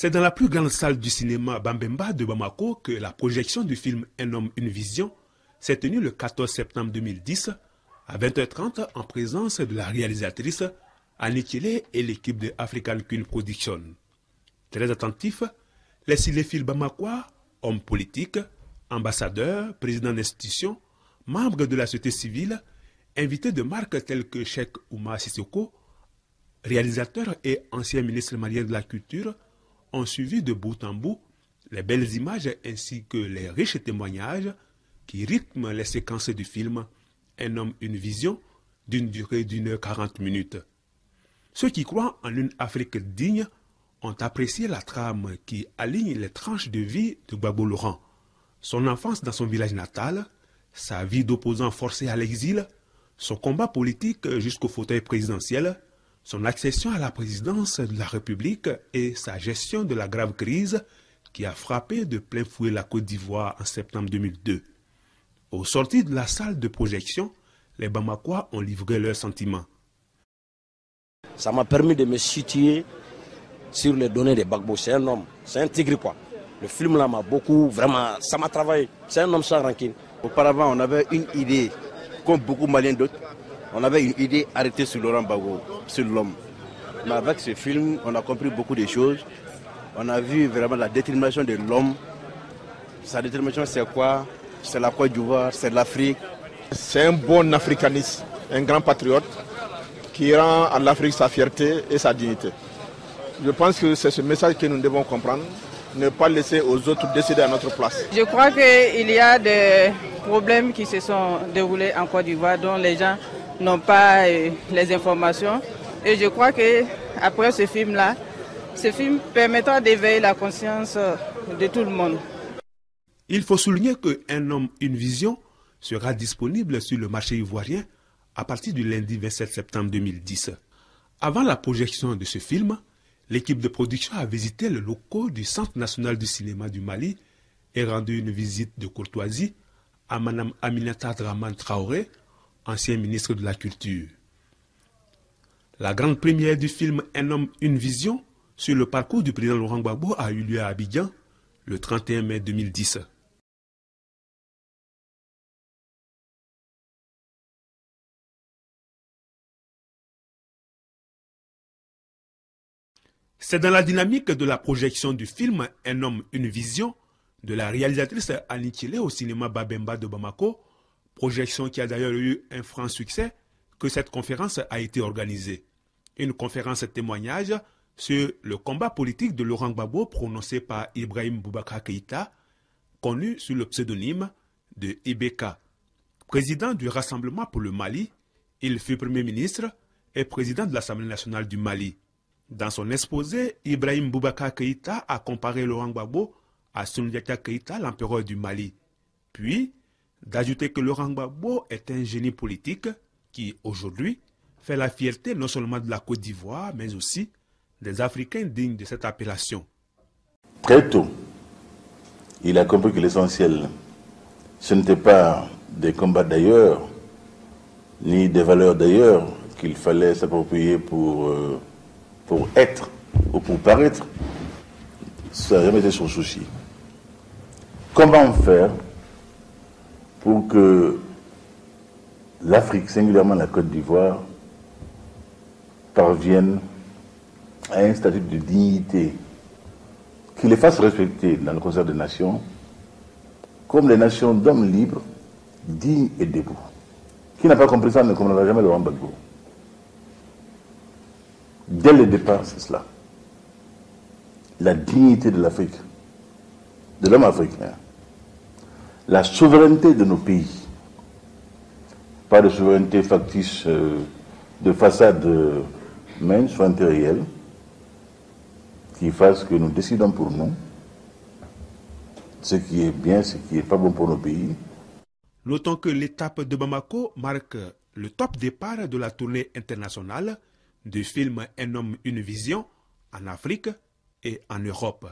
C'est dans la plus grande salle du cinéma Bambemba de Bamako que la projection du film Un homme, une vision s'est tenue le 14 septembre 2010 à 20h30 en présence de la réalisatrice Annie Thielé et l'équipe de African Queen Production. Très attentifs, les cinéphiles bamakois, hommes politiques, ambassadeurs, présidents d'institutions, membres de la société civile, invités de marques tels que Cheikh Oumar Sissoko, réalisateur et ancien ministre malien de la Culture, ont suivi de bout en bout les belles images ainsi que les riches témoignages qui rythment les séquences du film Un homme, une vision d'une durée d'1h40. Ceux qui croient en une Afrique digne ont apprécié la trame qui aligne les tranches de vie de Gbagbo Laurent, son enfance dans son village natal, sa vie d'opposant forcé à l'exil, son combat politique jusqu'au fauteuil présidentiel, son accession à la présidence de la République et sa gestion de la grave crise qui a frappé de plein fouet la Côte d'Ivoire en septembre 2002. Au sortir de la salle de projection, les Bamakois ont livré leurs sentiments. Ça m'a permis de me situer sur les données de Gbagbo. C'est un homme, c'est un tigre quoi. Le film là m'a beaucoup, vraiment, ça m'a travaillé. C'est un homme sans rancune. Auparavant, on avait une idée, comme beaucoup Maliens d'autres, on avait une idée arrêtée sur Laurent Gbagbo, sur l'homme. Mais avec ce film, on a compris beaucoup de choses. On a vu vraiment la détermination de l'homme. Sa détermination, c'est quoi? C'est la Côte d'Ivoire, c'est l'Afrique. C'est un bon africaniste, un grand patriote qui rend à l'Afrique sa fierté et sa dignité. Je pense que c'est ce message que nous devons comprendre, ne pas laisser aux autres décider à notre place. Je crois qu'il y a des problèmes qui se sont déroulés en Côte d'Ivoire dont les gens n'ont pas les informations. Et je crois qu'après ce film-là, ce film permettra d'éveiller la conscience de tout le monde. Il faut souligner qu'Un homme, une vision sera disponible sur le marché ivoirien à partir du lundi 27 septembre 2010. Avant la projection de ce film, l'équipe de production a visité le locaux du Centre national du cinéma du Mali et rendu une visite de courtoisie à Mme Aminata Dramane Traoré, ancien ministre de la Culture. La grande première du film Un homme, une vision sur le parcours du président Laurent Gbagbo a eu lieu à Abidjan le 31 mai 2010. C'est dans la dynamique de la projection du film Un homme, une vision de la réalisatrice Annie Thielé au cinéma Bambemba de Bamako, projection qui a d'ailleurs eu un franc succès, que cette conférence a été organisée. Une conférence témoignage sur le combat politique de Laurent Gbagbo prononcé par Ibrahim Boubacar Keïta, connu sous le pseudonyme de Ibeka. Président du Rassemblement pour le Mali, il fut Premier ministre et président de l'Assemblée nationale du Mali. Dans son exposé, Ibrahim Boubacar Keïta a comparé Laurent Gbagbo à Soundiata Keïta, l'empereur du Mali. Puis, d'ajouter que Laurent Gbagbo est un génie politique qui, aujourd'hui, fait la fierté non seulement de la Côte d'Ivoire, mais aussi des Africains dignes de cette appellation. Très tôt, il a compris que l'essentiel, ce n'était pas des combats d'ailleurs, ni des valeurs d'ailleurs qu'il fallait s'approprier pour être ou pour paraître. Ça n'a jamais été son souci. Comment faire pour que l'Afrique, singulièrement la Côte d'Ivoire, parvienne à un statut de dignité qui les fasse respecter dans le concert des nations comme les nations d'hommes libres, dignes et debout. Qui n'a pas compris ça ne comprendra jamais Laurent Gbagbo. Dès le départ, c'est cela. La dignité de l'Afrique, de l'homme africain, la souveraineté de nos pays, pas de souveraineté factice de façade, mais une souveraineté réelle, qui fasse que nous décidons pour nous ce qui est bien, ce qui n'est pas bon pour nos pays. Notons que l'étape de Bamako marque le top départ de la tournée internationale du film Un homme, une vision en Afrique et en Europe.